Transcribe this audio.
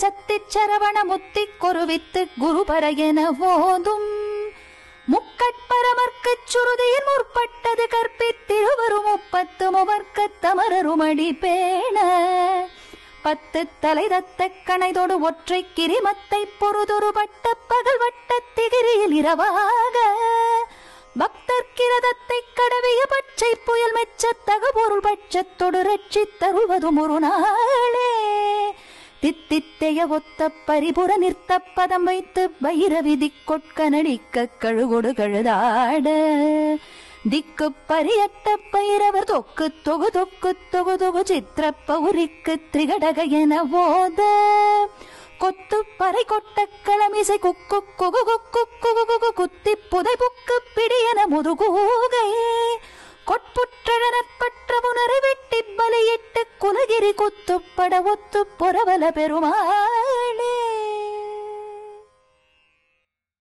சத்திச் சரவண முத்திக் கொருவித்து குருபர என ஓதும் முக்கட்பரமர்க்குச் சுருதியின் முற்பட்டது கற்பித்திருவரும் 30 முவர்க்கத் தமரருமடி பேண 10 தலை தத்த கணைதொடு ஒற்றை கிரிமத்தை பொறுதொரு வட்ட பகல் வட்ட திகிரியில் இரவாக பக்தர்கிரதத்தை கடவிய பச்சை புயல் மெச்ச தகுபொருள் பட்சத்தொடு ரட்சித் தருவதும் ஒரு நாளே தித்தித்தைய ஒத்த பரிபுற நிறுத்த பதம் வைத்து வைரவி திக்கொட்க நடிக்க கழுகொடு கழுதாட திக்கு பரியட்ட பைரவர் தொக்கு தொகு தொக்கு தொகு தொகு சித்திர பௌரிக்கு திரிகடக என ஓத கொத்து பறை கொட்ட களமிசை குக்கு குகு குக்கு குகு குகு குத்தி புதை புக்கு பிடியன முதுகூகை கொட்புற்றழனற்பற்ற புனரை வெட்டி பலியிட்டு குலகிரி குத்துப்பட ஒத்து பொறவல பெருமாளே